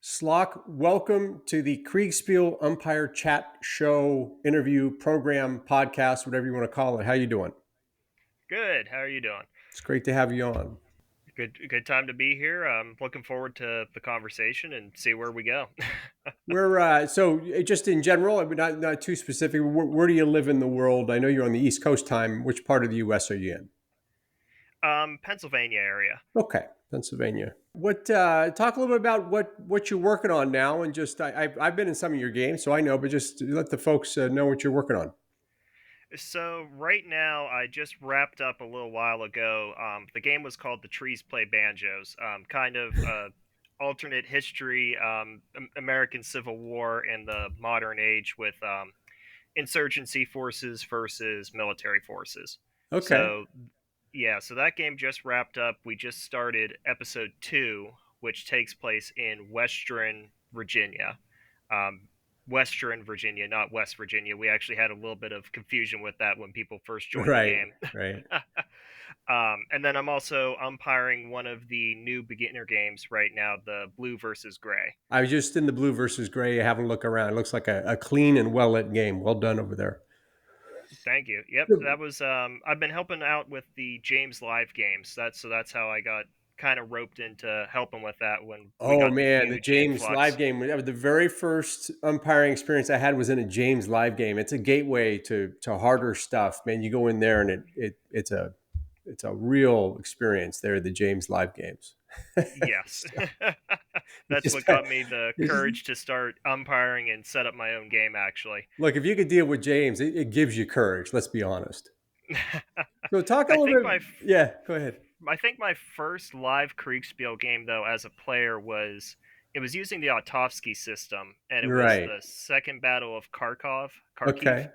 Slocke, welcome to the Kriegsspiel Umpire Chat Show interview program podcast, whatever you want to call it. How you doing? Good. How are you doing? It's great to have you on. Good time to be here. I'm looking forward to the conversation and see where we go. Just in general, but not too specific. Where do you live in the world? I know you're on the East Coast time. Which part of the U.S. are you in? Pennsylvania area. Okay, Pennsylvania. Talk a little bit about what you're working on now, and just I've been in some of your games, so I know, but just let the folks know what you're working on. So right now, I just wrapped up a little while ago. The game was called "The Trees Play Banjos," kind of alternate history, American Civil War in the modern age with insurgency forces versus military forces. Okay. So yeah, so that game just wrapped up. We just started episode 2, which takes place in Western Virginia. Um, Western Virginia, not West Virginia. We actually had a little bit of confusion with that when people first joined the Right. game. Right. And then I'm also umpiring one of the new beginner games right now, the Blue versus Gray. I was just in the blue versus gray, having a look around. It looks like a clean and well lit game. Well done over there. Thank you. Yep, that was. I've been helping out with the James Live games. That's how I got kind of roped into helping with that when we Oh got the man, the huge James live influx. game. That was the very first umpiring experience I had was in a James live game. It's a gateway to harder stuff. Man, you go in there and it's a real experience there. The James live games. Yes, So, it's that's just, what got me the it's just- courage to start umpiring and set up my own game. Actually, look, if you could deal with James, it gives you courage. Let's be honest. So talk a I little think bit. Yeah, go ahead. I think my first live Kriegsspiel game though, as a player, was it was using the Otovsky system, and it was Right. the Second Battle of Kharkiv. Okay.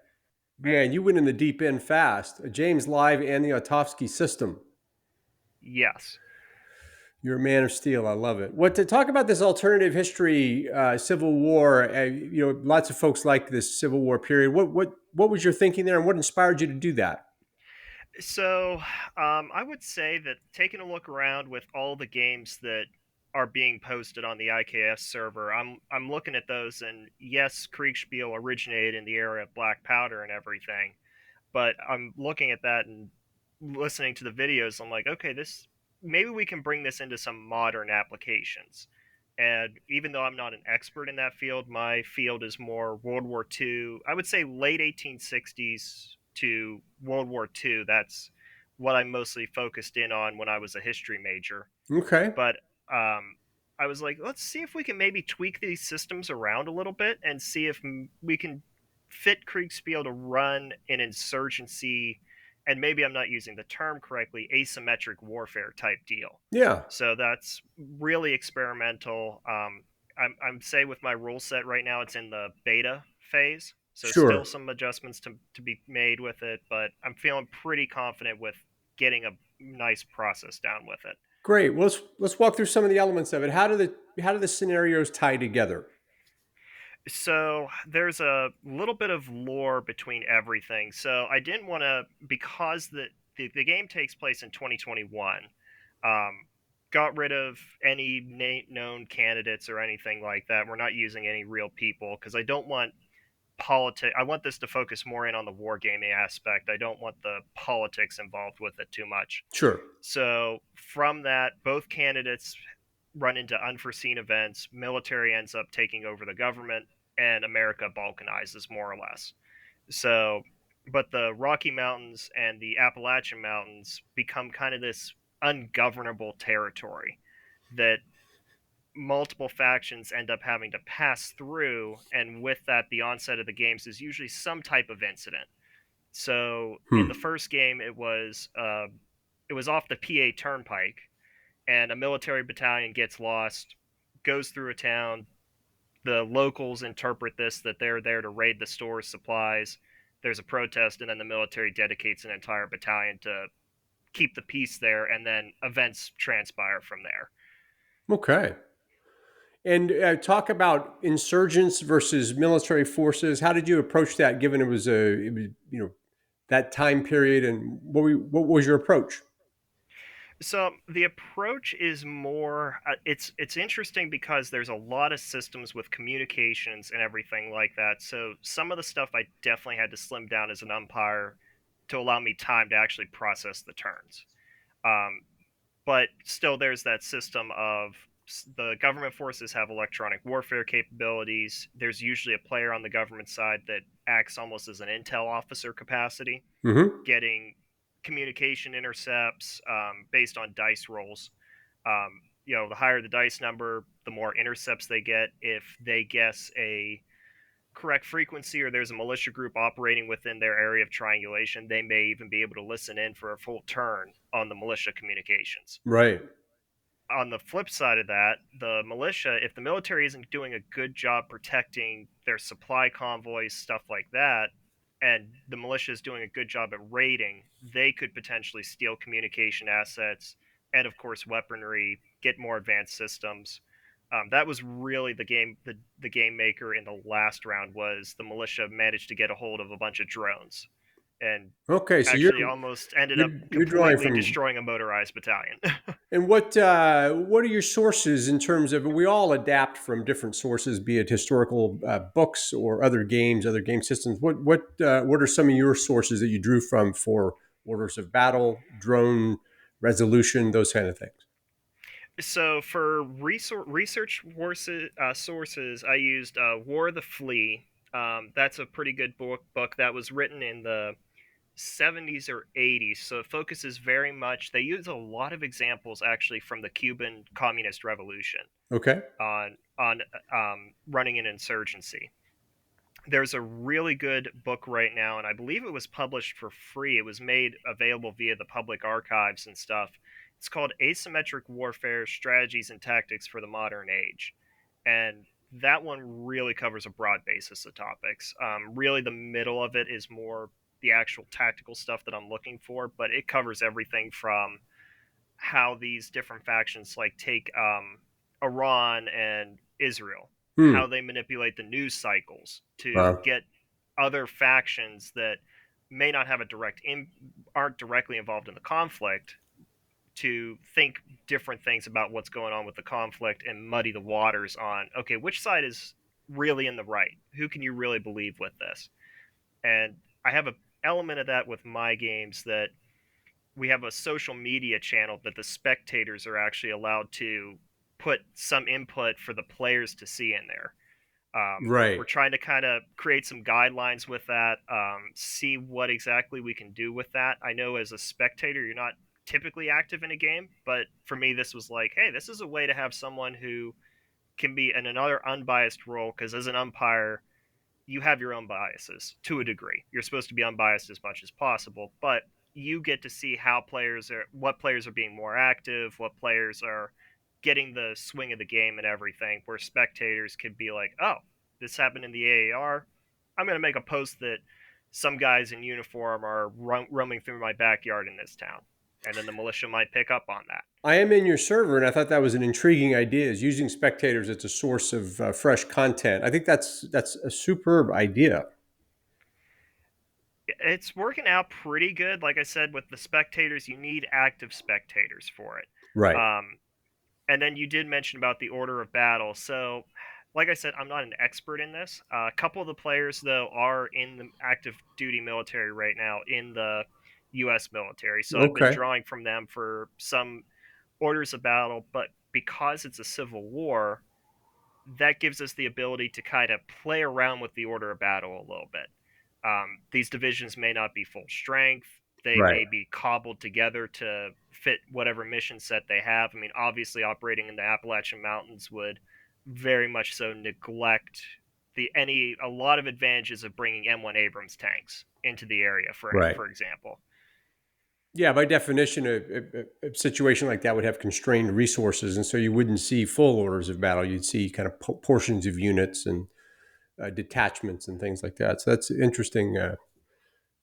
Man, you went in the deep end fast. James Live and the Otovsky system. Yes. You're a man of steel. I love it. What to talk about this alternative history, Civil War? Lots of folks like this Civil War period. What was your thinking there, and what inspired you to do that? So, I would say that taking a look around with all the games that are being posted on the IKS server, I'm looking at those, and yes, Kriegspiel originated in the era of black powder and everything, but I'm looking at that and listening to the videos. I'm like, okay, this maybe we can bring this into some modern applications. And even though I'm not an expert in that field, my field is more World War II. I would say late 1860s to World War II. That's what I mostly focused in on when I was a history major. Okay, But I was like, let's see if we can maybe tweak these systems around a little bit and see if we can fit Kriegspiel to run an insurgency, and maybe I'm not using the term correctly, asymmetric warfare type deal. yeah, So that's really experimental. I'm say with my rule set right now, it's in the beta phase. So still sure, some adjustments to be made with it, but I'm feeling pretty confident with getting a nice process down with it. great. Well, let's walk through some of the elements of it. How do the scenarios tie together? So there's a little bit of lore between everything. So I didn't want to, because the game takes place in 2021. Um, got rid of any known candidates or anything like that. We're not using any real people because I don't want politics. I want this to focus more in on the wargaming aspect. I don't want the politics involved with it too much. Sure. So from that, both candidates run into unforeseen events. Military ends up taking over the government, and America balkanizes more or less. So, but the Rocky Mountains and the Appalachian Mountains become kind of this ungovernable territory that multiple factions end up having to pass through, and with that, the onset of the games is usually some type of incident. So, in the Hmm. first game, it was off the PA Turnpike, and a military battalion gets lost, goes through a town. The locals interpret this that they're there to raid the store's supplies. There's a protest, and then the military dedicates an entire battalion to keep the peace there, and then events transpire from there. Okay. And talk about insurgents versus military forces. How did you approach that? Given it was that time period, and what was your approach? So the approach is more it's interesting because there's a lot of systems with communications and everything like that. So some of the stuff I definitely had to slim down as an umpire to allow me time to actually process the turns. Um, but still there's that system of the government forces have electronic warfare capabilities. There's usually a player on the government side that acts almost as an intel officer capacity, Hmm. getting communication intercepts based on dice rolls. The higher the dice number, the more intercepts they get. If they guess a correct frequency or there's a militia group operating within their area of triangulation, they may even be able to listen in for a full turn on the militia communications. Right. On the flip side of that, the militia, if the military isn't doing a good job protecting their supply convoys, stuff like that, and the militia is doing a good job at raiding, they could potentially steal communication assets and, of course, weaponry, get more advanced systems. That was really the game maker in the last round was the militia managed to get a hold of a bunch of drones and Okay, so actually almost ended up you're drawing completely from. destroying a motorized battalion. And what are your sources in terms of? We all adapt from different sources, be it historical books or other games, other game systems. What are some of your sources that you drew from for orders of battle, drone resolution, those kind of things? So for research sources, I used War of the Flea. That's a pretty good book that was written in the 70s or 80s. So it focuses very much. They use a lot of examples actually from the Cuban Communist Revolution Okay. on running an insurgency. There's a really good book right now, and I believe it was published for free. It was made available via the public archives and stuff. It's called Asymmetric Warfare Strategies and Tactics for the Modern Age. And that one really covers a broad basis of topics. Really, the middle of it is more the actual tactical stuff that I'm looking for, but it covers everything from how these different factions like take Iran and Israel, Hmm. how they manipulate the news cycles to Wow. get other factions that may not have a aren't directly involved in the conflict to think different things about what's going on with the conflict and muddy the waters on okay, which side is really in the right, who can you really believe with this. And I have a element of that with my games that we have a social media channel that the spectators are actually allowed to put some input for the players to see in there. We're Right. trying to kind of create some guidelines with that, see what exactly we can do with that. I know as a spectator, you're not typically active in a game, but for me, this was like, hey, this is a way to have someone who can be in another unbiased role because as an umpire, you have your own biases to a degree. You're supposed to be unbiased as much as possible, but you get to see what players are being more active, what players are getting the swing of the game and everything, where spectators could be like, oh, this happened in the AAR. I'm going to make a post that some guys in uniform are roaming through my backyard in this town. And then the militia might pick up on that. I am in your server, and I thought that was an intriguing idea. Is using spectators as a source of fresh content. I think that's a superb idea. It's working out pretty good. Like I said, with the spectators, you need active spectators for it. Right. Um, And then you did mention about the order of battle. So, like I said, I'm not an expert in this. A couple of the players, though, are in the active duty military right now in the U.S. military. So I've been Okay. drawing from them for some orders of battle. But because it's a civil war, that gives us the ability to kind of play around with the order of battle a little bit. These divisions may not be full strength. They Right. may be cobbled together to fit whatever mission set they have. I mean, obviously, operating in the Appalachian Mountains would very much so neglect a lot of advantages of bringing M1 Abrams tanks into the area, Right. for example. Yeah, by definition, a situation like that would have constrained resources, and so you wouldn't see full orders of battle. You'd see kind of portions of units and detachments and things like that. So that's interesting.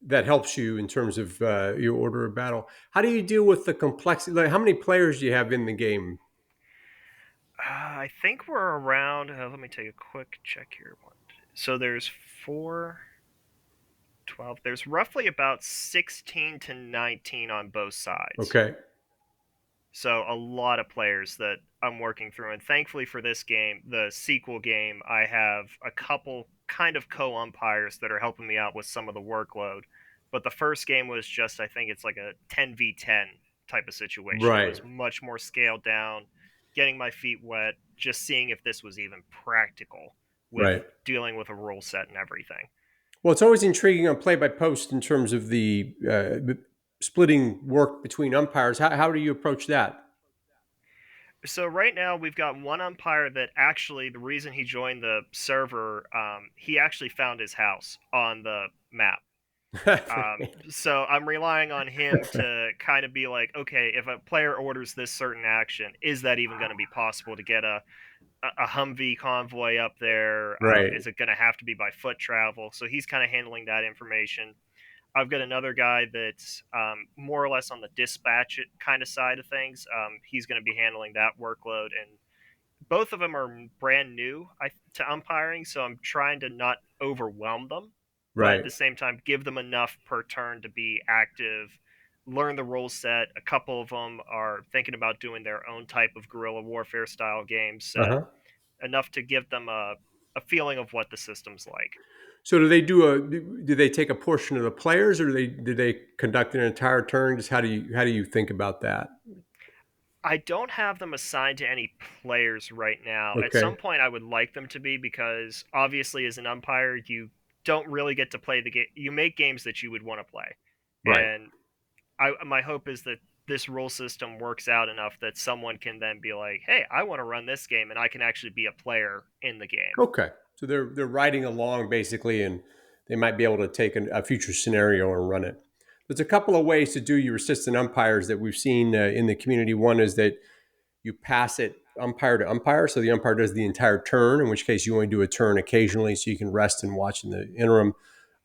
That helps you in terms of your order of battle. How do you deal with the complexity? Like, how many players do you have in the game? I think we're around. Let me take a quick check here. So there's 4, 12. There's roughly about 16 to 19 on both sides. Okay. So a lot of players that I'm working through, and thankfully for this game, the sequel game, I have a couple kind of co-umpires that are helping me out with some of the workload. But the first game was just, I think it's like a 10v10 type of situation. It Right. was much more scaled down, getting my feet wet, just seeing if this was even practical with Right. dealing with a rule set and everything. Well, it's always intriguing on play by post in terms of the splitting work between umpires. How do you approach that? So right now we've got one umpire that actually the reason he joined the server, he actually found his house on the map. So I'm relying on him to kind of be like, okay, if a player orders this certain action, is that even going to be possible to get a Humvee convoy up there? Right. Is it going to have to be by foot travel? So he's kind of handling that information. I've got another guy that's more or less on the dispatch kind of side of things. He's going to be handling that workload, and both of them are brand new to umpiring, so I'm trying to not overwhelm them, but at Right. the same time give them enough per turn to be active, learn the rule set. A couple of them are thinking about doing their own type of guerrilla warfare style game, Uh so huh. enough to give them a feeling of what the system's like. So do they take a portion of the players, or do they conduct an entire turn? Just how do you think about that? I don't have them assigned to any players right now. At Okay. some point, I would like them to be because obviously, as an umpire, you don't really get to play the game. You make games that you would want to play, Right. and my hope is that this rule system works out enough that someone can then be like, "Hey, I want to run this game, and I can actually be a player in the game." Okay. So they're riding along basically, and they might be able to take a future scenario and run it. There's a couple of ways to do your assistant umpires that we've seen in the community. One is that you pass it umpire to umpire, so the umpire does the entire turn. In which case, you only do a turn occasionally, so you can rest and watch in the interim.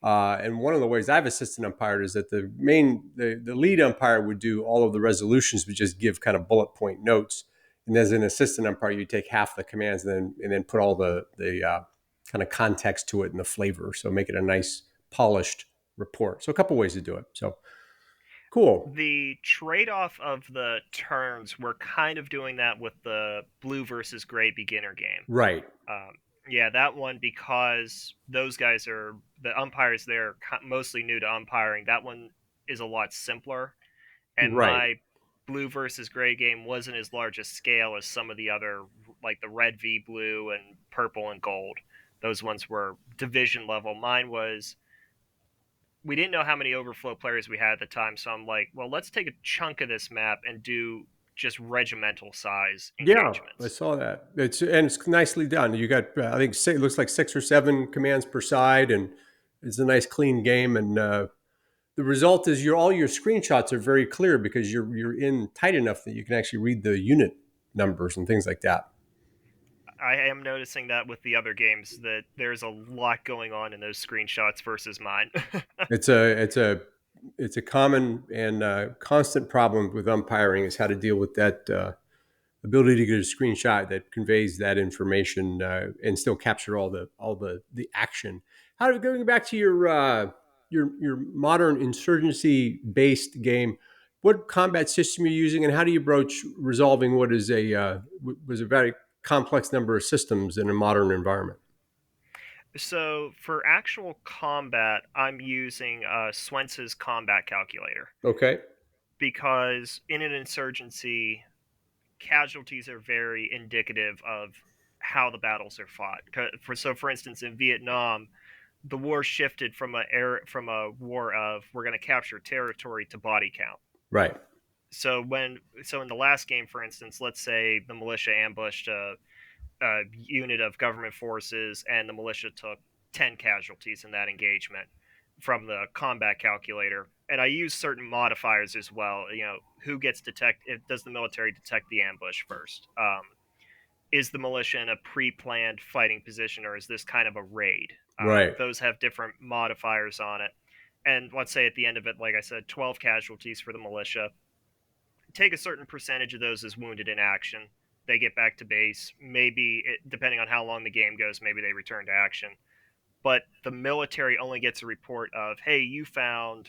And one of the ways I've assistant umpired is that the lead umpire would do all of the resolutions, but just give kind of bullet point notes. And as an assistant umpire, you take half the commands and then put all the kind of context to it and the flavor. So make it a nice polished report. So a couple ways to do it. So cool. The trade-off of the turns, we're kind of doing that with the blue versus gray beginner game. Right. Um, yeah, that one because those guys are the umpires. They're mostly new to umpiring. That one is a lot simpler, and Right. my blue versus gray game wasn't as large a scale as some of the other, like the red v blue and purple and gold. Those ones were division level. Mine was we didn't know how many overflow players we had at the time, so I'm like, well, let's take a chunk of this map and do just regimental size Yeah, I engagements. saw that. It's nicely done. You got I think it looks like 6 or 7 commands per side, and it's a nice clean game. And the result is all your screenshots are very clear because you're in tight enough that you can actually read the unit numbers and things like that. I am noticing that with the other games that there's a lot going on in those screenshots versus mine. It's a common and constant problem with umpiring is how to deal with that ability to get a screenshot that conveys that information and still capture all the action. Going back to your modern insurgency based game, what combat system you're using, and how do you broach resolving what is was a very complex number of systems in a modern environment? So for actual combat, I'm using Swence's combat calculator Okay. because in an insurgency, casualties are very indicative of how the battles are fought. For instance, in Vietnam, the war shifted from a war of we're going to capture territory to body count. Right. So in the last game, for instance, let's say the militia ambushed a unit of government forces, and the militia took 10 casualties in that engagement from the combat calculator. And I use certain modifiers as well. You know, who gets does the military detect the ambush first? Is the militia in a pre-planned fighting position, or is this kind of a raid? Right. Those have different modifiers on it. And let's say at the end of it, like I said, 12 casualties for the militia. Take a certain percentage of those as wounded in action. They get back to base. Depending on how long the game goes, maybe they return to action. But the military only gets a report of, hey, you found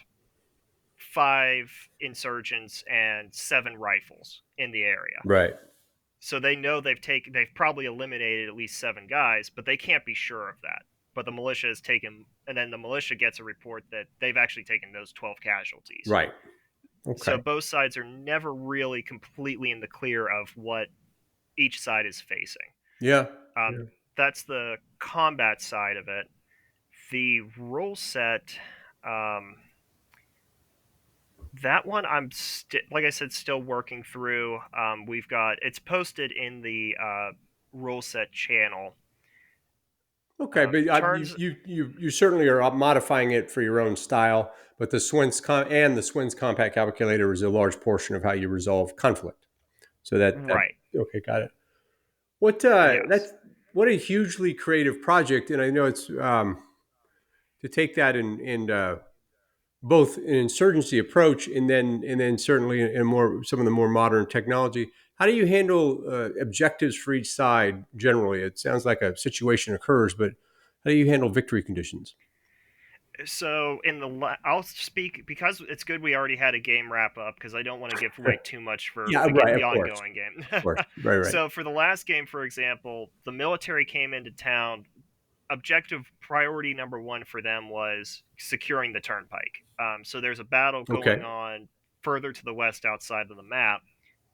5 insurgents and 7 rifles in the area. Right. So they know they've probably eliminated at least 7 guys, but they can't be sure of that. But the militia has taken, and then the militia gets a report that they've actually taken those 12 casualties. Right. Okay. So both sides are never really completely in the clear of what each side is facing. Yeah. Um, Yeah. that's the combat side of it. The rule set, um, that one like I said, still working through. We've got it's posted in the rule set channel. Okay, but Turns you certainly are modifying it for your own style. But the Swin's compact calculator is a large portion of how you resolve conflict. So that right. okay, got it. What Yes. that's what a hugely creative project, and I know it's to take that in both an insurgency approach and then certainly in more some of the more modern technology. How do you handle objectives for each side generally? It sounds like a situation occurs, but how do you handle victory conditions? So I'll speak because it's good we already had a game wrap up because I don't want to give away too much for Yeah, right, the of ongoing game. course, right, right. So for the last game, for example, the military came into town. Objective priority number one for them was securing the turnpike. So there's a battle going Okay, on further to the west outside of the map,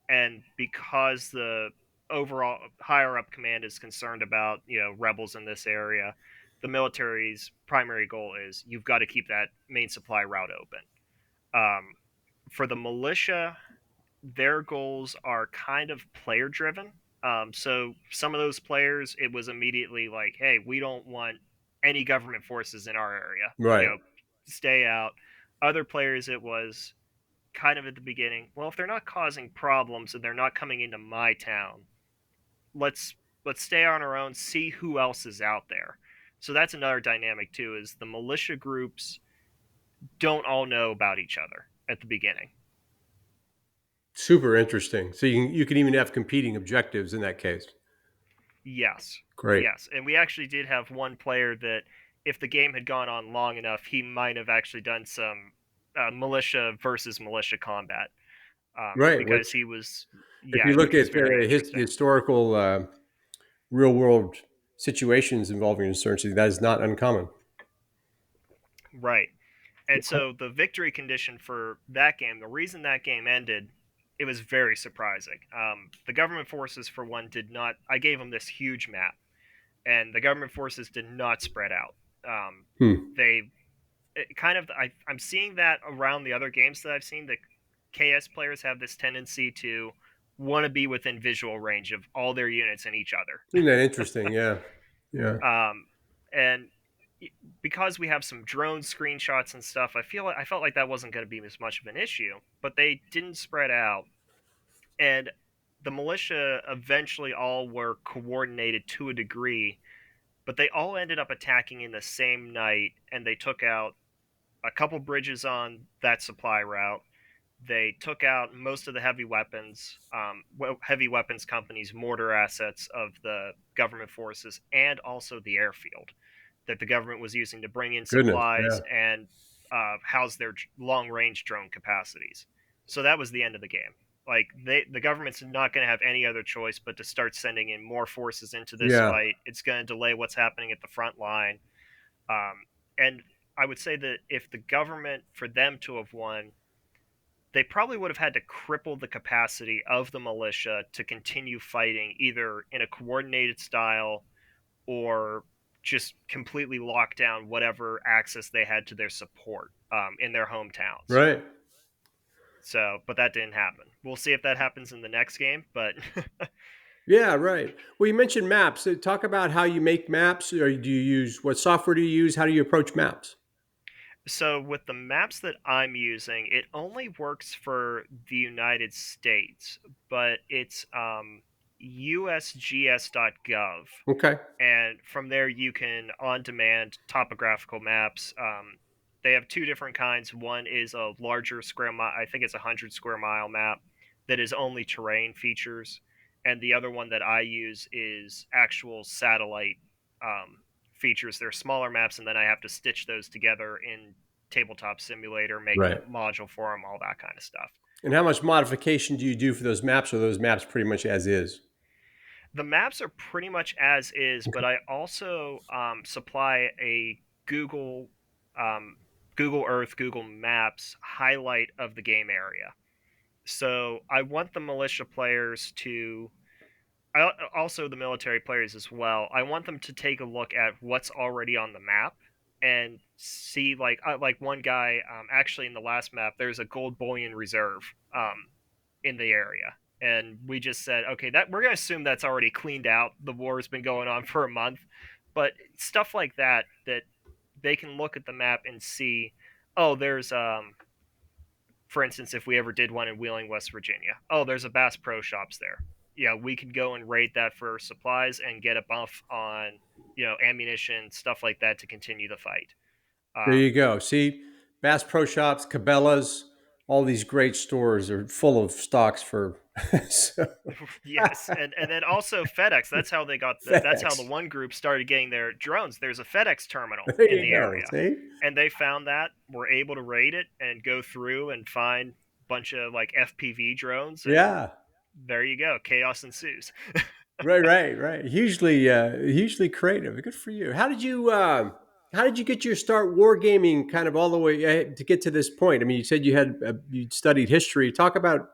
and because the overall higher up command is concerned about rebels in this area, the military's primary goal is you've got to keep that main supply route open. For the militia, their goals are kind of player driven. So some of those players, it was immediately like, hey, we don't want any government forces in our area. right, Stay out. Other players, it was kind of at the beginning. Well, if they're not causing problems and they're not coming into my town, let's let's stay on our own. See who else is out there. So that's another dynamic too. Is the militia groups don't all know about each other at the beginning. super interesting. So you can even have competing objectives in that case. Yes. Great, Yes. And we actually did have one player that, if the game had gone on long enough, he might have actually done some militia versus militia combat right. because Which, he was, if yeah, you look which was at very interesting. historical real world situations involving insurgency, that is not uncommon. Right. And Okay. so the victory condition for that game, the reason that game ended, it was very surprising. The government forces, for one, did not. I gave them this huge map, and the government forces did not spread out. Hmm. They kind of I'm seeing that around the other games that I've seen. The KS players have this tendency to want to be within visual range of all their units and each Isn't other. that interesting? Yeah, yeah. And because we have some drone screenshots and stuff, I felt like that wasn't going to be as much of an issue. But they didn't spread out, and the militia eventually all were coordinated to a degree, but they all ended up attacking in the same night, and they took out a couple bridges on that supply route. They took out most of the heavy weapons companies' mortar assets of the government forces, and also the airfield that the government was using to bring in Goodness, yeah. supplies and house their long range drone capacities. So that was the end of the game. Like the government's not going to have any other choice but to start sending in more forces into this Yeah, fight. It's going to delay what's happening at the front line. And I would say that if the government, for them to have won, they probably would have had to cripple the capacity of the militia to continue fighting either in a coordinated style or just completely lock down whatever access they had to their support in their hometowns. right. So, but that didn't happen. We'll see if that happens in the next game. But Yeah, right. Well, you mentioned maps. Talk about how you make maps. Or do you use what software do you use? How do you approach maps? so with the maps that I'm using, it only works for the United States, but it's usgs.gov, Okay. and from there you can on demand topographical maps. They have two different kinds. One is a larger square mile, I think it's 100 square mile map that is only terrain features, and the other one that I use is actual satellite features. They're smaller maps, and then I have to stitch those together in tabletop simulator, making a Right. module for them, all that kind of stuff. And how much modification do you do for those maps? Or those maps pretty much as is? The maps are pretty much as is, but Okay. I also supply a Google um, Google Earth, Google Maps highlight of the game area. So I want the militia players to, also the military players as well. I want them to take a look at what's already on the map and see, like one guy, actually in the last map, there's a gold bullion reserve in the area, and we just said, okay, that we're gonna assume that's already cleaned out. The war's been going on for a month, but stuff like that, that they can look at the map and see, oh, there's for instance, if we ever did one in Wheeling, West Virginia, oh, there's a Bass Pro Shops there. Yeah, we could go and raid that for supplies and get a buff on, ammunition, stuff like that to continue the fight. There Um, you go. See, Bass Pro Shops, Cabela's, all these great stores are full of stocks for so, yes, and then also FedEx. That's how the FedEx. one group started getting their drones. There's a FedEx terminal There in you the go. area, See? and they found that, were able to raid it and go through and find a bunch of like FPV drones, and Yeah. there you go, chaos ensues. Right. Hugely creative. Good for you. How did you get your start wargaming kind of all the way to get to this point? I mean, you said you studied history. Talk about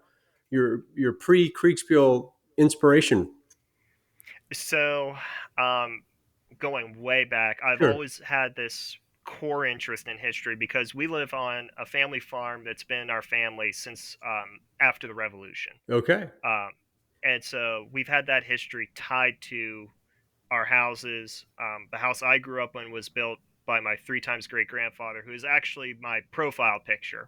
your pre Kriegsspiel inspiration. So, um, going way back, I've Sure. always had this core interest in history because we live on a family farm that's been in our family since after the Revolution. Okay. Um, and so we've had that history tied to our houses. The house I grew up in was built by my three times great grandfather, who is actually my profile picture.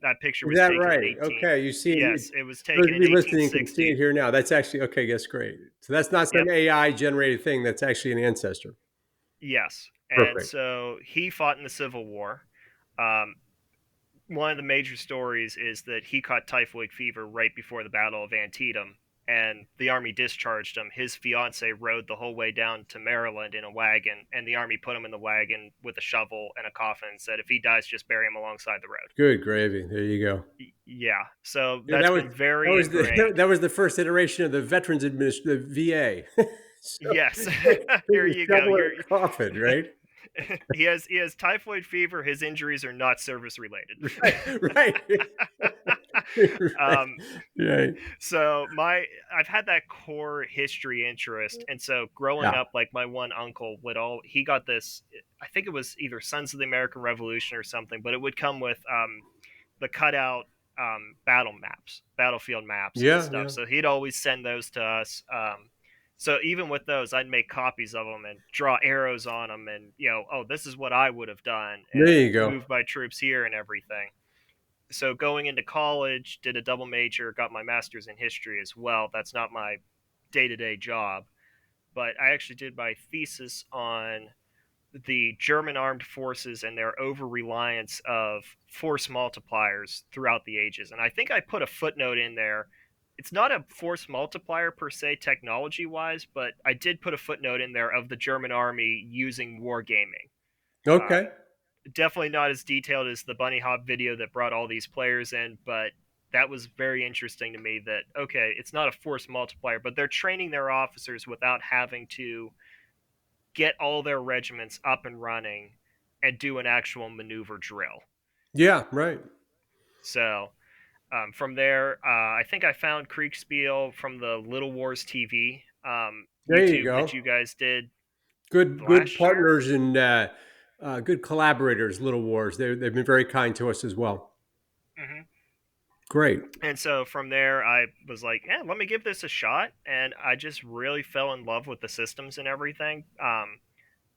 That picture Is was that taken in right? 18. Okay. You see it. Yes, it was Those taken of in you listening can see 1860. it here now. That's actually okay. That's great. So that's not Yep. some AI generated thing. That's actually an ancestor. Yes. And Perfect. so he fought in the Civil War. Um, One of the major stories is that he caught typhoid fever right before the Battle of Antietam, and the army discharged him. His fiance rode the whole way down to Maryland in a wagon, and the army put him in the wagon with a shovel and a coffin and said, if he dies, just bury him alongside the road. Good gravy. There you go. Yeah, so Yeah, that's been that very was the ingrained. that was the first iteration of the Veterans Administration, the VA. So Yes, take here a you go. shovel and a coffin, right? He has typhoid fever. His injuries are not service related. Right, right, um, right. so I've had that core history interest, and so growing Yeah. up, like my one uncle would all he got this, I think it was either Sons of the American Revolution or something, but it would come with the cutout battlefield maps and Yeah, stuff, yeah. so he'd always send those to us. So even with those, I'd make copies of them and draw arrows on them, and oh, this is what I would have done, There and you go. move my troops here and everything. So going into college, did a double major, got my master's in history as well. That's not my day-to-day job, but I actually did my thesis on the German armed forces and their over reliance of force multipliers throughout the ages. And I think I put a footnote in there. It's not a force multiplier per se, technology wise, but I did put a footnote in there of the German army using wargaming. Okay. Um, Definitely not as detailed as the bunny hop video that brought all these players in, but that was very interesting to me that, okay, it's not a force multiplier, but they're training their officers without having to get all their regiments up and running and do an actual maneuver drill. Yeah, right. So from there, I think I found Kriegsspiel from the Little Wars TV There you YouTube that go. you guys did Good last year. partners and good collaborators. Little Wars. They've been very kind to us as well. Hmm. Great. And so from there, I was like, yeah, let me give this a shot. And I just really fell in love with the systems and everything.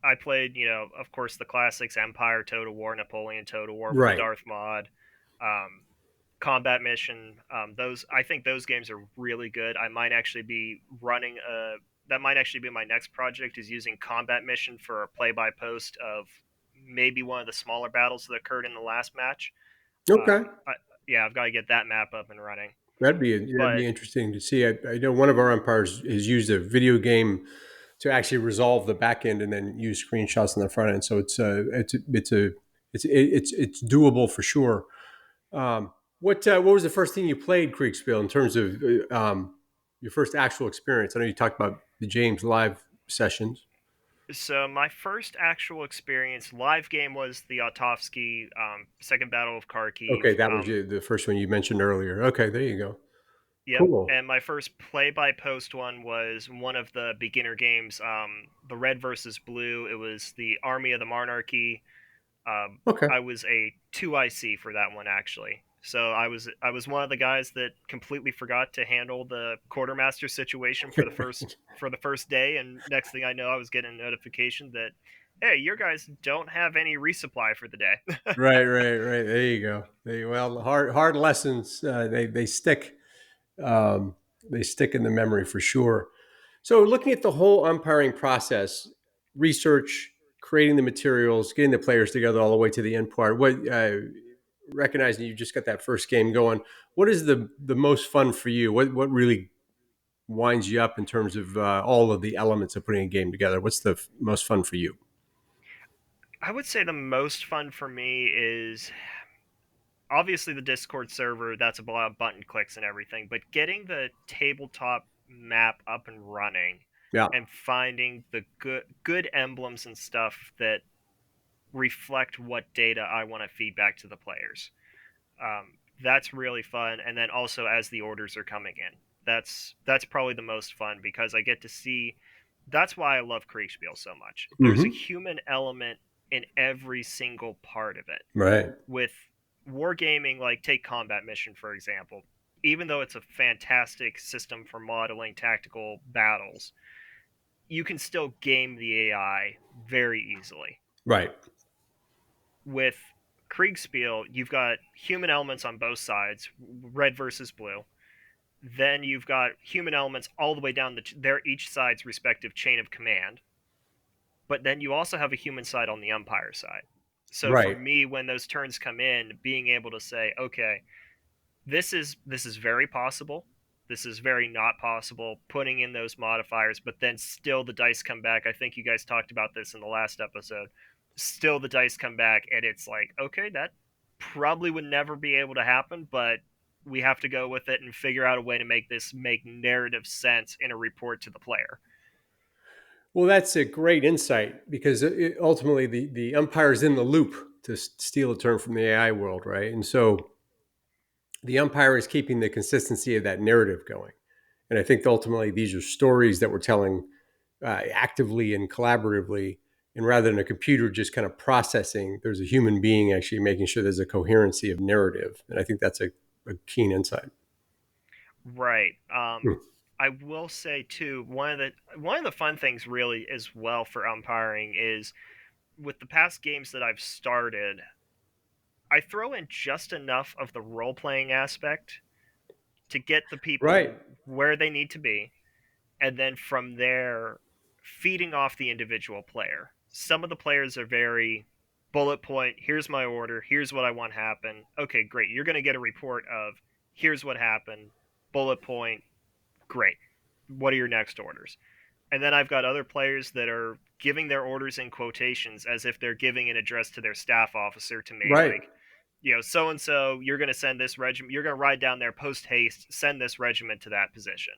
I played, of course, the classics: Empire, Total War, Napoleon, Total War with the Right. Darth mod, um, Combat Mission. I think those games are really good. I might actually be running a. That might actually be my next project, is using Combat Mission for a play-by-post of maybe one of the smaller battles that occurred in the last match. Okay. Yeah, I've got to get that map up and running. That'd But be interesting to see. I know one of our umpires has used a video game to actually resolve the back end and then use screenshots on the front end. So it's a It's doable for sure. What was the first thing you played Kriegspiel in terms of your first actual experience? I know you talked about the James live sessions. So my first actual experience live game was the Otovsky Second Battle of Kharkiv. Okay, that was the first one you mentioned earlier. Okay, there you go. Yep, Cool. and my first play-by-post one was one of the beginner games, the Red versus Blue. It was the Army of the Monarchy. Okay. I was a 2IC for that one actually. So I was one of the guys that completely forgot to handle the quartermaster situation for the first day, and next thing I know, I was getting a notification that, hey, your guys don't have any resupply for the day. Right, right, right. There you go. Well, hard lessons. They stick. They stick in the memory for sure. So, looking at the whole umpiring process, research, creating the materials, getting the players together, all the way to the end part. What recognizing you just got that first game going, what is the most fun for you? What really winds you up in terms of all of the elements of putting a game together? What's the most fun for you? I would say the most fun for me is obviously the Discord server. That's a lot of button clicks and everything, but getting the tabletop map up and running Yeah. and finding the good emblems and stuff that reflect what data I want to feed back to the players. That's really fun. And then also as the orders are coming in, that's probably the most fun because I get to see. That's why I love Kriegsspiel so much. There's a Hmm. human element in every single part of it. Right. With wargaming, like take combat mission for example, even though it's a fantastic system for modeling tactical battles, you can still game the AI very easily. Right. With Kriegspiel, you've got human elements on both sides, red versus blue. Then you've got human elements all the way down their each side's respective chain of command. But then you also have a human side on the umpire side. So for Right. me, when those turns come in, being able to say, okay, this is very possible. This is very not possible. Putting in those modifiers, but then still the dice come back. I think you guys talked about this in the last episode. Still the dice come back, and it's like, okay, that probably would never be able to happen, but we have to go with it and figure out a way to make this make narrative sense in a report to the player. Well, that's a great insight because ultimately the umpire is in the loop, to steal a term from the AI world, right? And so the umpire is keeping the consistency of that narrative going. And I think ultimately these are stories that we're telling actively and collaboratively. And rather than a computer just kind of processing, there's a human being actually making sure there's a coherency of narrative. And I think that's a keen insight. Right. Hmm. I will say too, one of the fun things really as well for umpiring is with the past games that I've started, I throw in just enough of the role playing aspect to get the Right. people where they need to be, and then from there, feeding off the individual player. Some of the players are very bullet point, here's my order, here's what I want to happen. Okay, great. You're going to get a report of here's what happened, bullet point, great. What are your next orders? And then I've got other players that are giving their orders in quotations as if they're giving an address to their staff officer to me, Right. like, so and so, you're going to send this regiment, you're going to ride down there post haste, send this regiment to that position.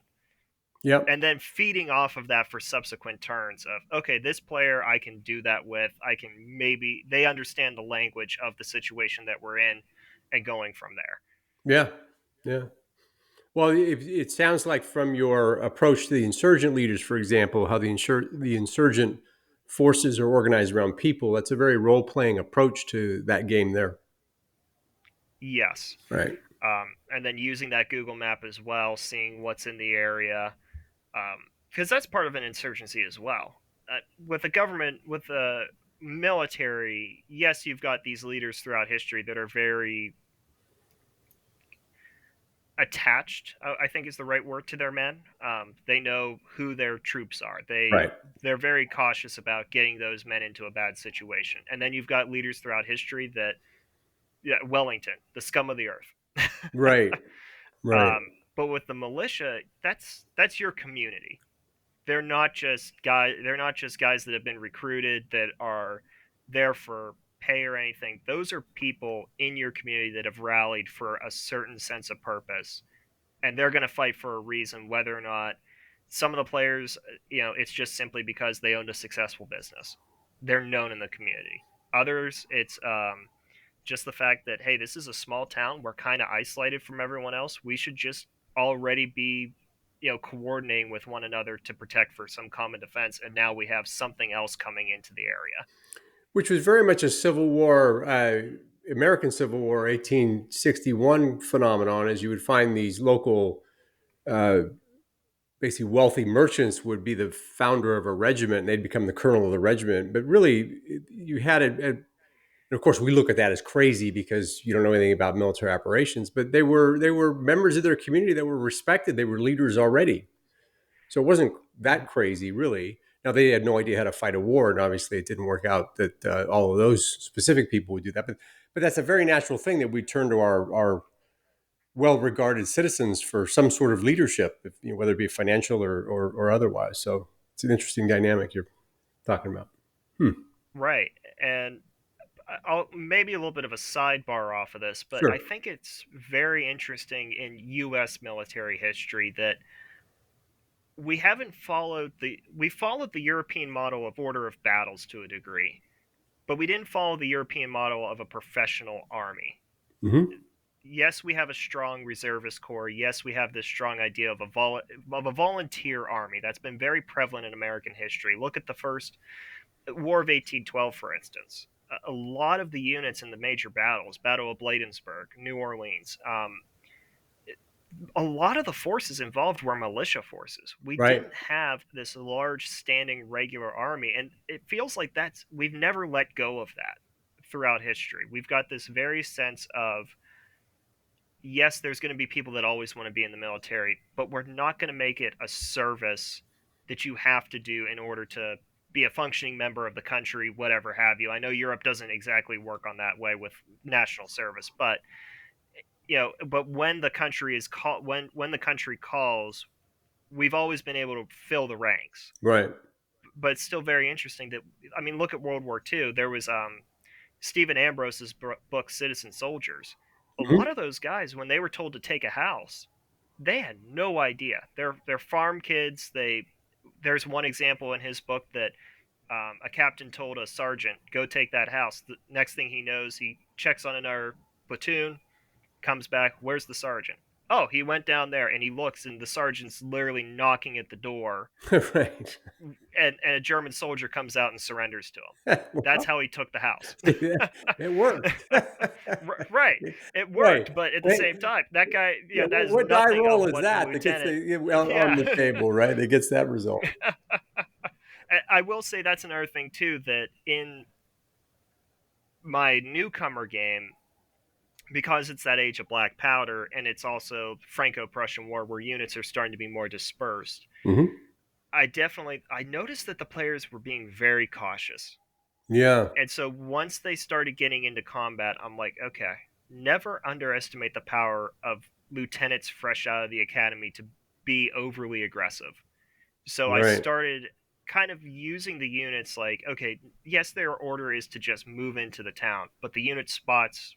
Yep. And then feeding off of that for subsequent turns of, okay, this player I can do that with. I can maybe, they understand the language of the situation that we're in and going from there. Yeah. Yeah. Well, it sounds like from your approach to the insurgent leaders, for example, how the insurgent forces are organized around people. That's a very role playing approach to that game there. Yes. Right. And then using that Google map as well, seeing what's in the area, because that's part of an insurgency as well. With the government, with the military, yes, you've got these leaders throughout history that are very attached. I think is the right word to their men. They know who their troops are. Right. They're very cautious about getting those men into a bad situation. And then you've got leaders throughout history that, yeah, Wellington, the scum of the earth. Right. Right. But with the militia, that's your community. They're not just guys that have been recruited that are there for pay or anything. Those are people in your community that have rallied for a certain sense of purpose, and they're going to fight for a reason, whether or not some of the players, it's just simply because they owned a successful business. They're known in the community. Others, it's just the fact that, hey, this is a small town. We're kind of isolated from everyone else. We should just already be, coordinating with one another to protect for some common defense. And now we have something else coming into the area. Which was very much a Civil War, American Civil War, 1861 phenomenon, as you would find these local, uh, basically wealthy merchants would be the founder of a regiment, and they'd become the colonel of the regiment. But really, you had it. And of course, we look at that as crazy because you don't know anything about military operations. But they were members of their community that were respected. They were leaders already. So it wasn't that crazy, really. Now, they had no idea how to fight a war, and obviously it didn't work out that all of those specific people would do that. But that's a very natural thing that we turn to our well-regarded citizens for some sort of leadership, whether it be financial or otherwise. So it's an interesting dynamic you're talking about. Hmm. Right. And I'll maybe a little bit of a sidebar off of this, but I Sure. think it's very interesting in U.S. military history that we followed the European model of order of battles to a degree, but we didn't follow the European model of a professional army. Hmm. Yes, we have a strong reservist corps. Yes, we have this strong idea of a volunteer army that's been very prevalent in American history. Look at the first War of 1812, for instance. A lot of the units in the major battles, Battle of Bladensburg, New Orleans, a lot of the forces involved were militia forces. We Right. didn't have this large standing regular army, and it feels like we've never let go of that throughout history. We've got this very sense of, yes, there's going to be people that always want to be in the military, but we're not going to make it a service that you have to do in order to be a functioning member of the country, whatever have you. I know Europe doesn't exactly work on that way with national service, but but when the country is when the country calls, we've always been able to fill the ranks. Right. But it's still very interesting that, I mean, look at World War II. There was Stephen Ambrose's book Citizen Soldiers. A lot Hmm. of those guys, when they were told to take a house, they had no idea. They're farm kids. There's one example in his book that a captain told a sergeant, "Go take that house." The next thing he knows, he checks on another platoon, comes back. Where's the sergeant? Oh, he went down there, and he looks, and the sergeant's literally knocking at the door, Right. and a German soldier comes out and surrenders to him. That's Well, how he took the house. it worked. Right. It Right. worked, but at the Hey, same time, that guy, yeah, that is what die nothing roll of is what a that that gets lieutenant. the on Yeah. the table, right? That gets that result. I will say that's another thing too, that in my newcomer game, because it's that age of black powder and it's also Franco-Prussian War where units are starting to be more dispersed, Hmm. I noticed that the players were being very cautious. Yeah. And so once they started getting into combat, I'm like, okay, never underestimate the power of lieutenants fresh out of the academy to be overly aggressive. So I Right. started kind of using the units like, okay, yes, their order is to just move into the town, but the unit spots,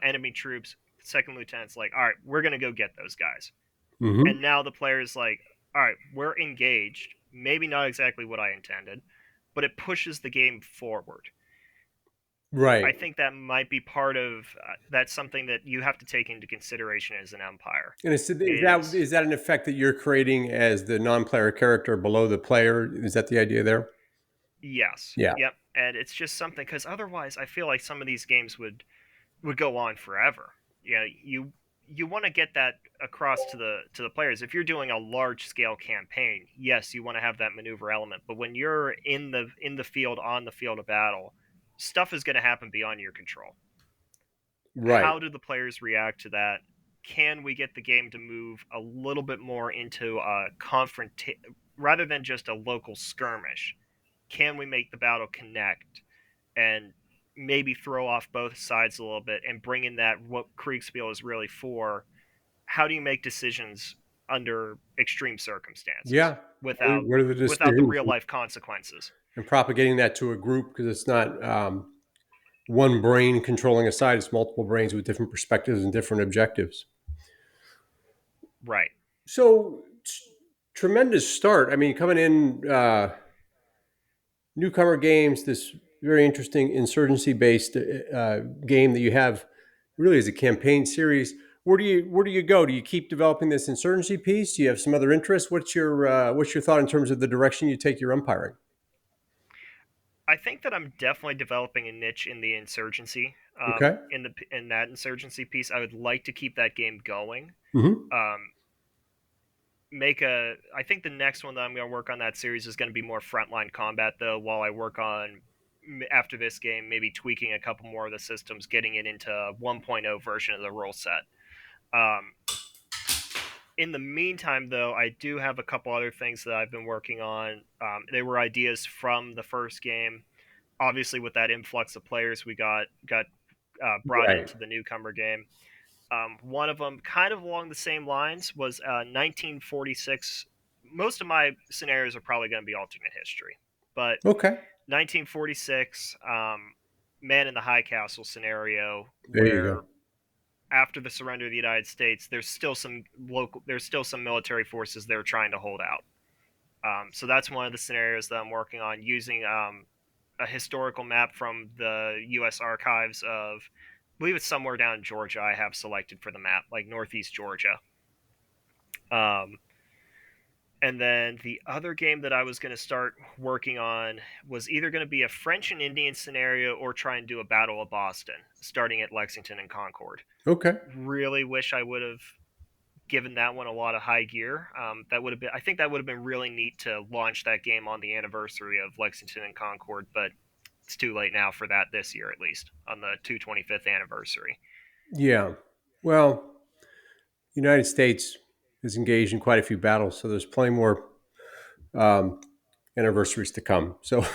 enemy troops. Second lieutenant's like, all right, we're gonna go get those guys. And Hmm. now the player's like, all right, we're engaged. Maybe not exactly what I intended, but it pushes the game forward. I Right. think that might be part of that's something that you have to take into consideration as an umpire. And is that Is is that an effect that you're creating as the non-player character below the player? Is that the idea there? yes, Yeah. yep, and it's just something because otherwise, I feel like some of these games would go on forever. You want to get that across to the players. If you're doing a large scale campaign, yes, you want to have that maneuver element. But when you're in the field on the field of battle, stuff is going to happen beyond your control. Right. How do the players react to that? Can we get the game to move a little bit more into a rather than just a local skirmish? Can we make the battle connect and maybe throw off both sides a little bit and bring in that what Kriegsspiel is really for? How do you make decisions under extreme circumstances Yeah. without What are the without the decisions real life consequences? and propagating that to a group because it's not one brain controlling a side. It's multiple brains with different perspectives and different objectives. Right. So tremendous start. I mean, coming in newcomer games, this very interesting insurgency based game that you have really as a campaign series. Where do you go? Do you keep developing this insurgency piece? Do you have some other interests? What's your thought in terms of the direction you take your umpiring? I think that I'm definitely developing a niche in the insurgency. Okay. In that insurgency piece, I would like to keep that game going. Mm-hmm. Um, make a. I think the next one that I'm going to work on that series is going to be more frontline combat, though. While I work on after this game, maybe tweaking a couple more of the systems, getting it into a 1.0 version of the rule set. Um, in the meantime, though, I do have a couple other things that I've been working on. They were ideas from the first game. Obviously, with that influx of players, we got brought Right. into the newcomer game. One of them, kind of along the same lines, was 1946. Most of my scenarios are probably going to be alternate history, but Okay. 1946, Man in the High Castle scenario, There you where go. after the surrender of the United States, there's still some military forces they're trying to hold out. So that's one of the scenarios that I'm working on using a historical map from the U.S. archives of, I believe it's somewhere down in Georgia. I have selected for the map, like Northeast Georgia. Um, and then the other game that I was going to start working on was either going to be a French and Indian scenario or try and do a Battle of Boston, starting at Lexington and Concord. Okay. Really wish I would have given that one a lot of high gear. That would have been, I think that would have been really neat to launch that game on the anniversary of Lexington and Concord, but it's too late now for that this year, at least on the 225th anniversary. Yeah. Well, United States is engaged in quite a few battles, so there's plenty more um, anniversaries to come. So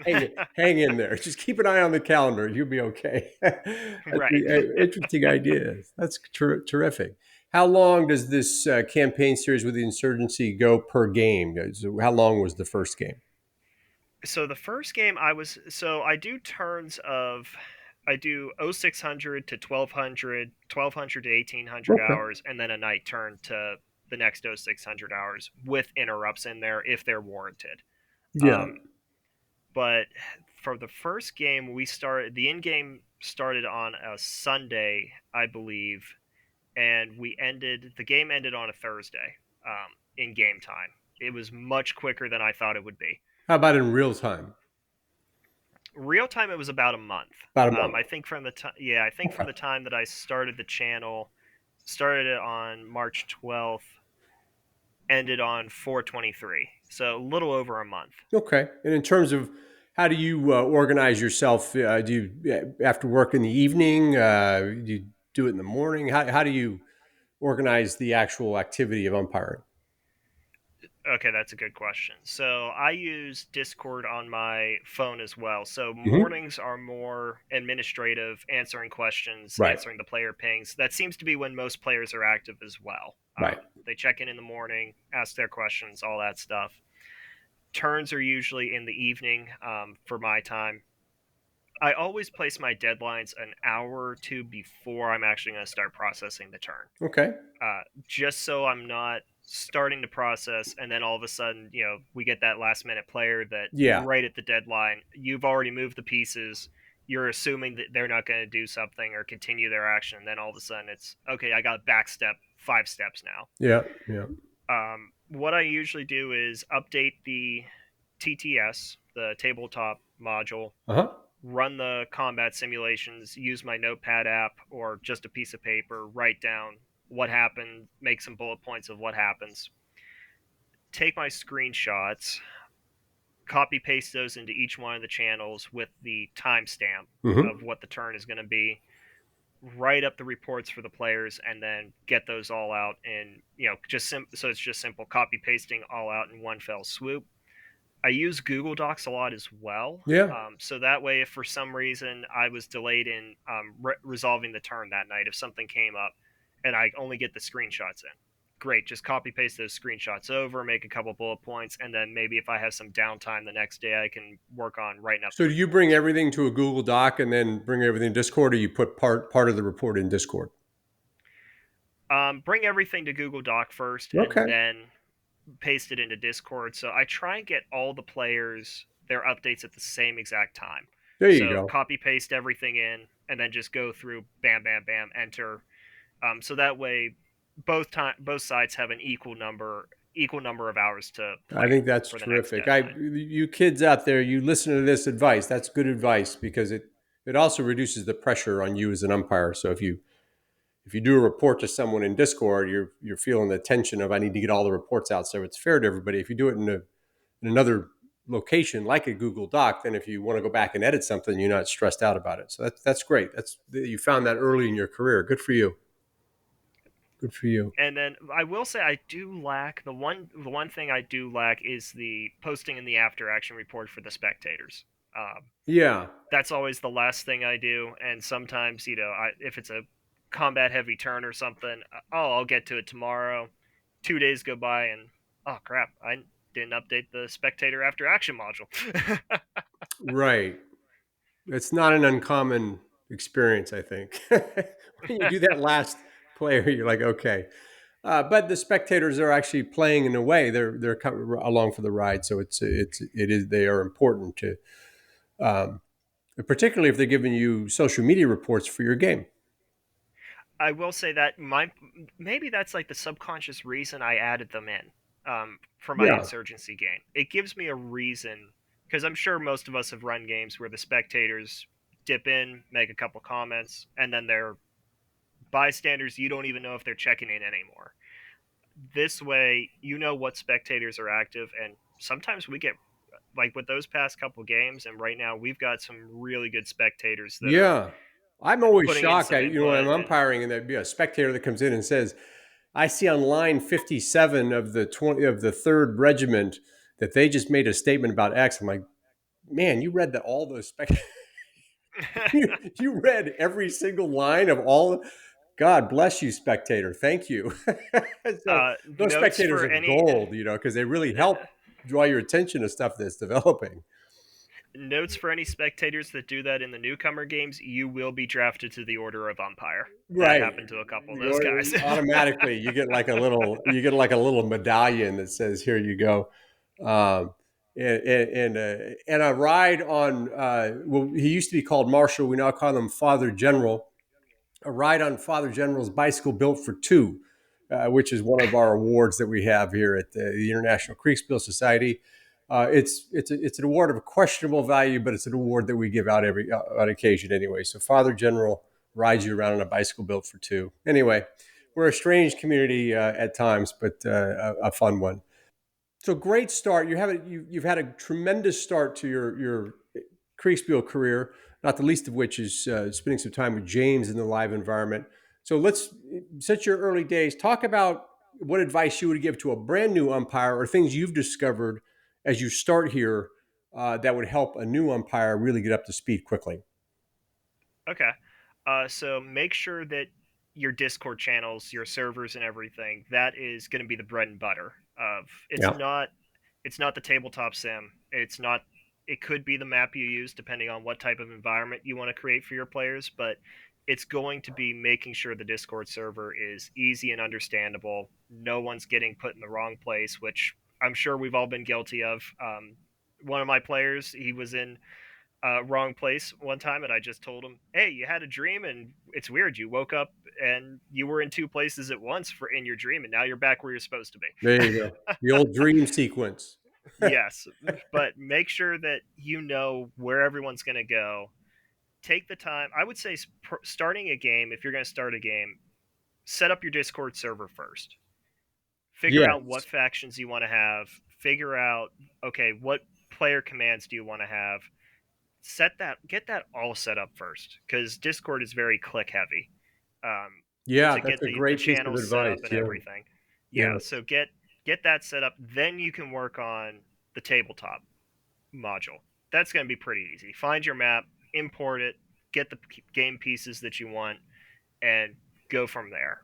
hang in there. Just keep an eye on the calendar. You'll be okay. That's Right. interesting ideas. That's terrific. How long does this campaign series with the insurgency go per game? So how long was the first game? So the first game I do turns of, I do 0600 to 1200, 1200 to 1800 Okay. hours, and then a night turn to the next 0600 hours with interrupts in there if they're warranted. Yeah. Um, but for the first game, the in game started on a Sunday, I believe, and the game ended on a Thursday in game time. It was much quicker than I thought it would be. How about in real time? Real time, it was about a month. About a month. I think from the time, yeah, I think from Okay. the time that I started the channel, started it on March 12th, ended on 4/23, so a little over a month. Okay. And in terms of how do you organize yourself? Do you after work in the evening? Do you do it in the morning? How do you organize the actual activity of umpiring? Okay, that's a good question. So I use Discord on my phone as well. So Hmm. mornings are more administrative, answering questions, Right. answering the player pings. That seems to be when most players are active as well. Right. They check in the morning, ask their questions, all that stuff. Turns are usually in the evening for my time. I always place my deadlines an hour or two before I'm actually going to start processing the turn, Okay. just so I'm not starting to process and then all of a sudden, we get that last minute player that Yeah. right at the deadline, you've already moved the pieces. You're assuming that they're not going to do something or continue their action. And then all of a sudden it's okay. I got to backstep 5 steps now. Yeah. Yeah. What I usually do is update the TTS, the tabletop module, Uh huh. run the combat simulations, use my notepad app or just a piece of paper, write down what happened, make some bullet points of what happens, take my screenshots, copy paste those into each one of the channels with the timestamp of Hmm. what the turn is going to be, write up the reports for the players, and then get those all out in, so it's just simple copy pasting all out in one fell swoop. I use Google Docs a lot as well. Yeah. So that way, if for some reason I was delayed in resolving the turn that night, if something came up and I only get the screenshots in, great. Just copy paste those screenshots over, make a couple bullet points, and then maybe if I have some downtime the next day, I can work on writing up the So do you bring reports. everything to a Google Doc and then bring everything in Discord, or you put part of the report in Discord? Bring everything to Google Doc first, and Okay, then paste it into Discord. So I try and get all the players their updates at the same exact time. there you So go. copy paste everything in, and then just go through, bam, bam, bam, enter. So that way, both sides have an equal number of hours to I play think that's for the next terrific. deadline. You kids out there, you listen to this advice. That's good advice because it also reduces the pressure on you as an umpire. So if you do a report to someone in Discord, you're feeling the tension of I need to get all the reports out so it's fair to everybody. If you do it in another location like a Google Doc, then if you want to go back and edit something, you're not stressed out about it. So that's great. That's you found that early in your career. Good for you. Good for you. And then I will say I do lack the one thing I do lack is the posting in the after action report for the spectators. Yeah. That's always the last thing I do, and sometimes if it's a combat heavy turn or something, I'll get to it tomorrow. 2 days go by and oh crap, I didn't update the spectator after action module. Right. It's not an uncommon experience, I think. When you do that last player, you're like, okay. But the spectators are actually playing in a way; they're coming along for the ride. So it is they are important to, um, particularly if they're giving you social media reports for your game. I will say that my maybe that's like the subconscious reason I added them in for my Yeah, insurgency game. It gives me a reason because I'm sure most of us have run games where the spectators dip in, make a couple comments, and then they're bystanders. You don't even know if they're checking in anymore. This way, you know what spectators are active, and sometimes we get like with those past couple games, and right now we've got some really good spectators that are yeah. I'm always putting in shocked. some When I'm input and umpiring, and there'd be a spectator that comes in and says, "I see on line 57 of the 20 of the Third Regiment that they just made a statement about X." I'm like, man, you read all those spec. You read every single line of all. God bless you, spectator. Thank you. So those notes spectators for are any gold, because they really help draw your attention to stuff that's developing. notes for any spectators that do that in the newcomer games. You will be drafted to the Order of Umpire. That Right. happened to a couple of those You're, guys. automatically, you get like a little medallion that says, "Here you go." Um, and a ride on. Well, he used to be called Marshal. We now call him Father General. A ride on Father General's bicycle built for two, which is one of our awards that we have here at the International Kriegsspiel Society. It's an award of questionable value, but it's an award that we give out every on occasion anyway. So Father General rides you around on a bicycle built for two. Anyway, we're a strange community at times, but a fun one. So great start. You've had a tremendous start to your Kriegsspiel career, not the least of which is spending some time with James in the live environment. So let's set your early days. Talk about what advice you would give to a brand new umpire or things you've discovered as you start here that would help a new umpire really get up to speed quickly. Okay. So make sure that your Discord channels, your servers, and everything that is going to be the bread and butter of. It's Yeah. not. It's not the tabletop sim. It's not. It could be the map you use depending on what type of environment you want to create for your players, but it's going to be making sure the Discord server is easy and understandable. No one's getting put in the wrong place, which I'm sure we've all been guilty of. One of my players, he was in wrong place one time, and I just told him, "Hey, you had a dream, and it's weird. You woke up and you were in two places at once for in your dream, and now you're back where you're supposed to be." There you go. The old dream sequence. Yes, but make sure that you know where everyone's going to go. Take the time. I would say starting a game, if you're going to start a game, set up your Discord server first. Figure out what Yes. factions you want to have. Figure out, okay, what player commands do you want to have? Get that all set up first because Discord is very click heavy Yeah, to that's get a the great piece of channels set advice. up and Yeah. everything. Yeah. Yeah, so get that set up, then you can work on the tabletop module. That's going to be pretty easy. Find your map, import it, get the game pieces that you want, and go from there.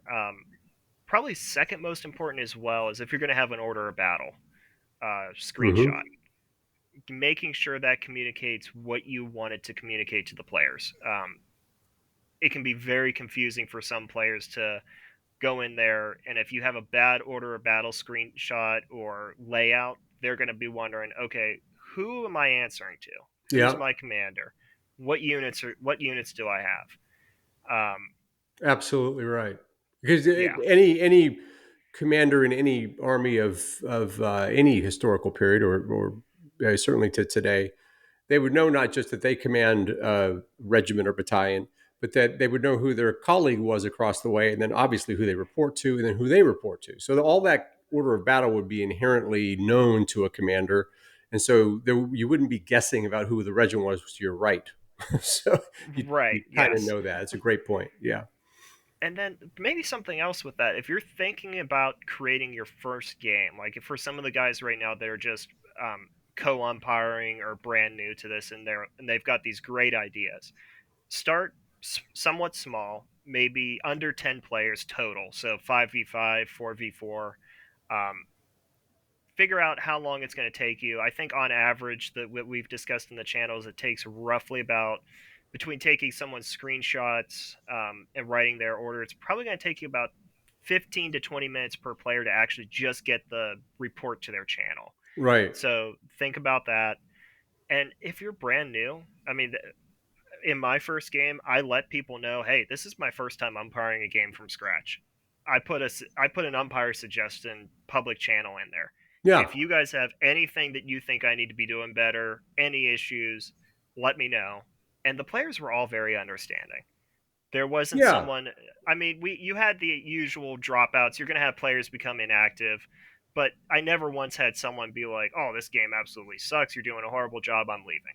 probably second most important as well is if you're going to have an order of battle screenshot, Hmm. making sure that communicates what you wanted to communicate to the players. It can be very confusing for some players to go in there, and if you have a bad order of battle screenshot or layout, they're going to be wondering, okay, who am I answering to? Who's Yeah, my commander? What units do I have? absolutely right. Because Yeah, any commander in any army of any historical period, or certainly to today, they would know not just that they command a regiment or battalion, but that they would know who their colleague was across the way, and then obviously who they report to, and then who they report to. So all that order of battle would be inherently known to a commander, and so you wouldn't be guessing about who the regiment was to your right. So you right. kind of Yes. know that. It's a great point. Yeah. And then maybe something else with that. If you're thinking about creating your first game, like if for some of the guys right now that are just co-umpiring or brand new to this, and they've got these great ideas, start somewhat small, maybe under 10 players total, so 5v5, 4v4. Um, Figure out how long it's going to take you. I think on average, that what we've discussed in the channels, it takes roughly about between taking someone's screenshots and writing their order, it's probably going to take you about 15 to 20 minutes per player to actually just get the report to their channel. Right. So think about that. And if you're brand new, I mean, in my first game, I let people know, hey, this is my first time umpiring a game from scratch. I put an umpire suggestion public channel in there. Yeah. If you guys have anything that you think I need to be doing better, any issues, let me know. And the players were all very understanding. There wasn't Yeah. someone. I mean, we you had the usual dropouts. You're going to have players become inactive, but I never once had someone be like, "Oh, this game absolutely sucks. You're doing a horrible job. I'm leaving."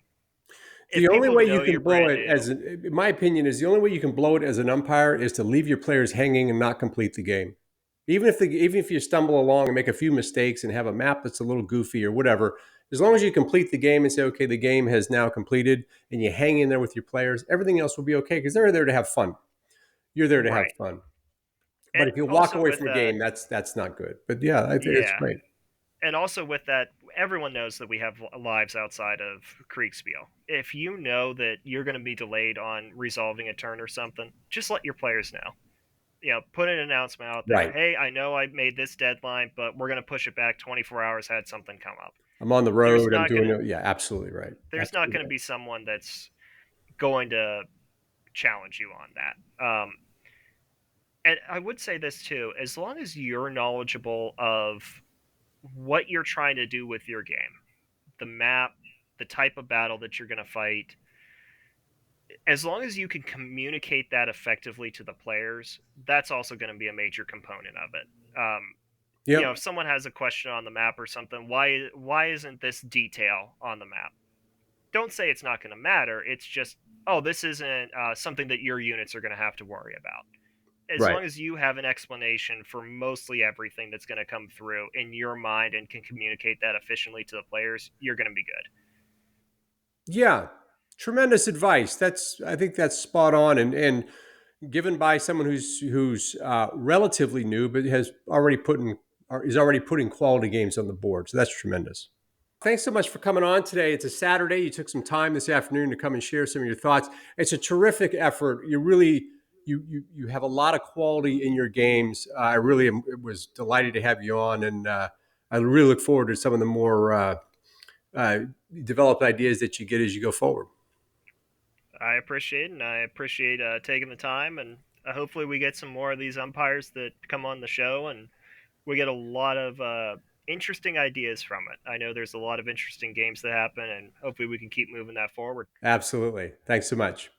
If The only people way you know can you're blow brand it, new, in my opinion, is the only way you can blow it as an umpire is to leave your players hanging and not complete the game. Even if you stumble along and make a few mistakes and have a map that's a little goofy or whatever, as long as you complete the game and say, okay, the game has now completed, and you hang in there with your players, everything else will be okay because they're there to have fun. You're there to have right? fun. But And if you walk also away with from a that, game, that's not good. But yeah, I think it's yeah, great. and also with that, everyone knows that we have lives outside of Kriegsspiel. If you know that you're going to be delayed on resolving a turn or something, just let your players know. Put an announcement out there. Right. Hey, I know I made this deadline, but we're going to push it back 24 hours had something come up. I'm on the There's road. I'm not going doing to it. Yeah, absolutely right. there's not Absolutely going to right. be someone that's going to challenge you on that. And I would say this too, as long as you're knowledgeable of what you're trying to do with your game, the map, the type of battle that you're going to fight, as long as you can communicate that effectively to the players, that's also going to be a major component of it. If Yep. someone has a question on the map or something, why isn't this detail on the map? Don't say it's not going to matter. It's just, oh, this isn't something that your units are going to have to worry about. As Right. long as you have an explanation for mostly everything that's going to come through in your mind and can communicate that efficiently to the players, you're going to be good. Yeah, tremendous advice. I think that's spot on, and given by someone who's relatively new, but has already put in or is already putting quality games on the board. So that's tremendous. Thanks so much for coming on today. It's a Saturday. You took some time this afternoon to come and share some of your thoughts. It's a terrific effort. You have a lot of quality in your games. I really was delighted to have you on, and I really look forward to some of the more uh, developed ideas that you get as you go forward. I appreciate it, and I appreciate taking the time, and hopefully we get some more of these umpires that come on the show, and we get a lot of interesting ideas from it. I know there's a lot of interesting games that happen, and hopefully we can keep moving that forward. Absolutely. Thanks so much.